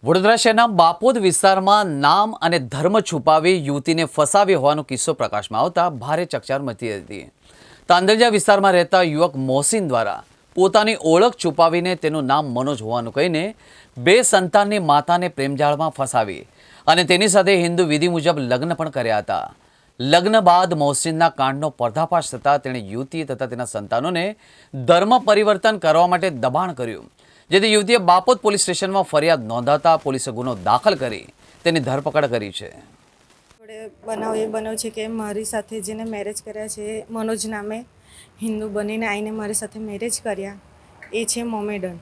વડોદરા શહેરના બાપોદ વિસ્તારમાં નામ અને ધર્મ છુપાવી યુવતીને ફસાવી હોવાનો કિસ્સો પ્રકાશમાં આવતા ભારે ચકચાર મચી હતી. તાંદલજા વિસ્તારમાં રહેતા યુવક મોહસિન દ્વારા પોતાની ઓળખ છુપાવીને તેનું નામ મનોજ હોવાનું કહીને બે સંતાનની માતાને પ્રેમજાળમાં ફસાવી અને તેની સાથે હિન્દુ વિધિ મુજબ લગ્ન પણ કર્યા હતા. લગ્ન બાદ મોહસિનના કાંડનો પર્દાફાશ થતાં તેણે યુવતી તથા તેના સંતાનોને ધર્મ પરિવર્તન કરવા માટે દબાણ કર્યું, જેથી યુવતીએ બાપોદ પોલીસ સ્ટેશનમાં ફરિયાદ નોંધાતા પોલીસે ગુનો દાખલ કરી તેની ધરપકડ કરી છે. બનાવ છે કે મારી સાથે જેને મેરેજ કર્યા છે મનોજ નામે હિન્દુ બનીને આવીને મારી સાથે મેરેજ કર્યા એ છે મોમેડન.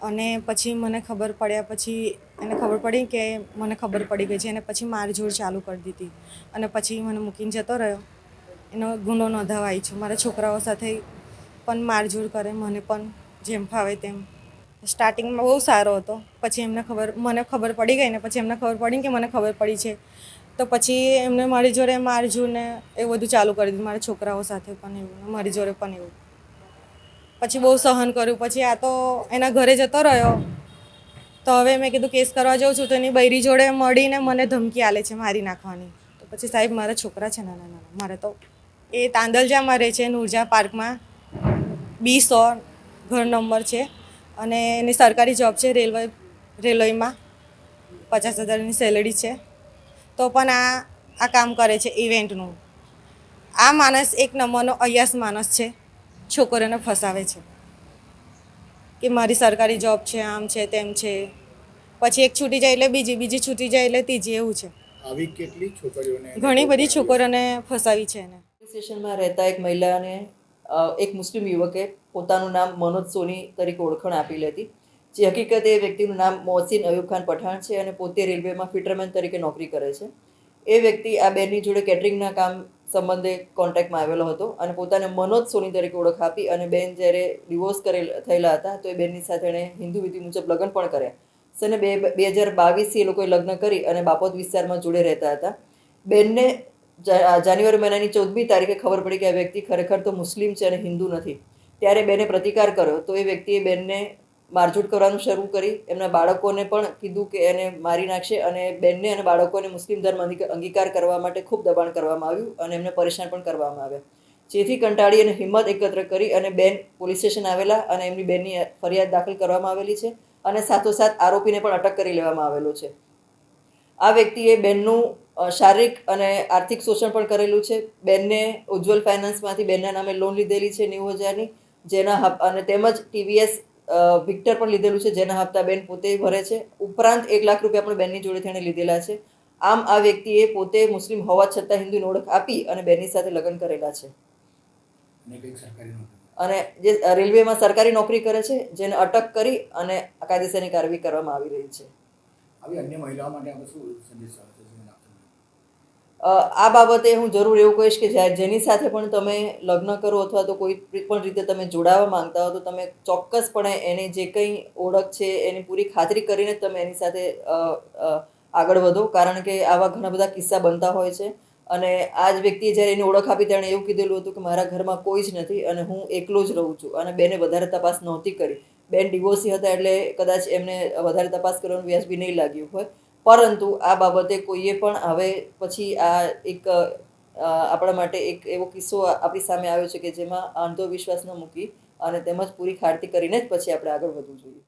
અને પછી મને ખબર પડ્યા પછી એને ખબર પડી કે મને ખબર પડી ગઈ છે અને પછી મારઝૂડ ચાલુ કરી દીધી અને પછી મને મૂકીને જતો રહ્યો. એનો ગુનો નોંધાવાય છે. મારા છોકરાઓ સાથે પણ મારઝૂડ કરે, મને પણ જેમ ફાવે તેમ. સ્ટાર્ટિંગમાં બહુ સારો હતો, પછી મને ખબર પડી ગઈ ને પછી એમને ખબર પડી કે મને ખબર પડી છે તો પછી એમને મારી જોડે મારઝૂડ ને એવું બધું ચાલુ કરી દીધું. મારા છોકરાઓ સાથે પણ એવું, મારી જોડે પણ એવું. પછી બહુ સહન કર્યું. પછી આ તો એના ઘરે જતો રહ્યો તો હવે મેં કીધું કેસ કરવા જાઉં છું તો એની બૈરી જોડે મળીને મને ધમકી આલે છે મારી નાખવાની. તો પછી સાહેબ મારા છોકરા છે નાના નાના, મારે તો એ તાંદલજામાં રહે છે, નુરજા પાર્કમાં B100 ઘર નંબર છે અને એની સરકારી જોબ છે રેલવેમાં 50,000ની સેલરી છે. તો પણ આ કામ કરે છે ઇવેન્ટનું. આ માણસ એક નંબરનો અયાસ માણસ છે, છોકરીઓને ફસાવે છે કે મારી સરકારી જોબ છે, આમ છે તેમ છે. પછી એક છૂટી જાય એટલે બીજી છૂટી જાય એટલે ત્રીજી, એવું છે. આવી કેટલી છોકરીઓને ઘણી બધી છોકરીઓને ફસાવી છે એને. સ્ટેશનમાં રહેતા એક મહિલાને એક મુસ્લિમ યુવકે પોતાનું નામ મનોજ સોની તરીકે ઓળખાણ આપેલી હતી. જે હકીકત એ વ્યક્તિનું નામ મોહસિન અયુબ ખાન પઠાણ છે અને પોતે રેલવેમાં ફિટરમેન તરીકે નોકરી કરે છે. એ વ્યક્તિ આ બેનની જોડે કેટરિંગના કામ સંબંધે કોન્ટેક્ટમાં આવેલો હતો અને પોતાને મનોજ સોની તરીકે ઓળખ આપી અને બેન જ્યારે ડિવોર્સ થયેલા હતા તો એ બેનની સાથે એણે હિન્દુ વિધિ મુજબ લગ્ન પણ કર્યા. સને 2022 એ લોકોએ લગ્ન કરી અને બાપોદ વિસ્તારમાં જોડે રહેતા હતા. બેનને જાન્યુઆરી મહિનાની 14મી તારીખે ખબર પડી કે આ વ્યક્તિ ખરેખર તો મુસ્લિમ છે અને હિન્દુ નથી. ત્યારે બેને પ્રતિકાર કર્યો તો એ વ્યક્તિએ બેનને મારઝૂડ કરવાનું શરૂ કરી. એમના બાળકોને પણ કીધું કે એને મારી નાખશે અને બેનને અને બાળકોને મુસ્લિમ ધર્મ અંગીકાર કરવા માટે ખૂબ દબાણ કરવામાં આવ્યું અને એમને પરેશાન પણ કરવામાં આવ્યા. જેથી કંટાળી અને હિંમત એકત્ર કરી અને બેન પોલીસ સ્ટેશન આવેલા અને એમની બેનની ફરિયાદ દાખલ કરવામાં આવેલી છે અને સાથોસાથ આરોપીને પણ અટક કરી લેવામાં આવેલો છે. આ વ્યક્તિએ બેનનું શારીરિક અને આર્થિક શોષણ પણ કરેલું છે. બેનને ઉજ્જવલ ફાઇનાન્સમાંથી બેનના નામે લોન લીધેલી છે 90,000ની, જેના અને તેમજ TVS વિક્ટર પણ લીધેલું છે જેના હપ્તા બેન પોતે ભરે છે. ઉપરાંત 1 લાખ રૂપિયા પણ બેનની જોડે તેણે લીધેલા છે. આમ આ વ્યક્તિએ પોતે મુસ્લિમ હોવા છતાં હિન્દુની ઓળખ આપી અને બેનની સાથે લગ્ન કરેલા છે અને જે રેલવેમાં સરકારી નોકરી કરે છે, જેને અટક કરી અને કાયદેસરની કાર્યવાહી કરવામાં આવી રહી છે. આવી અન્ય મહિલાઓ માટે આપણે શું સંદેશ આપશો? આ બાબતે હું જરૂર એવું કહીશ કે જેની સાથે પણ તમે લગ્ન કરો અથવા તો કોઈ પણ રીતે તમે જોડાવા માંગતા હો તો તમે ચોક્કસપણે એની જે કંઈ ઓળખ છે એની પૂરી ખાતરી કરીને તમે એની સાથે આગળ વધો, કારણ કે આવા ઘણા બધા કિસ્સા બનતા હોય છે. અને આ જ વ્યક્તિએ જ્યારે એની ઓળખ આપી તેણે એવું કીધેલું હતું કે મારા ઘરમાં કોઈ જ નથી અને હું એકલો જ રહું છું અને બેને વધારે તપાસ નહોતી કરી. બેન ડિવોર્સી હતા એટલે કદાચ એમને વધારે તપાસ કરવાનું વ્યાજબી નહીં લાગ્યું હોય. પરંતુ આ બાબતે કોઈએ પણ હવે પછી આ એક આપણા માટે એક એવો કિસ્સો આપણી સામે આવ્યો છે કે જેમાં અંધવિશ્વાસ ન મૂકી અને તેમજ પૂરી ખાતરી કરીને જ પછી આપણે આગળ વધવું જોઈએ.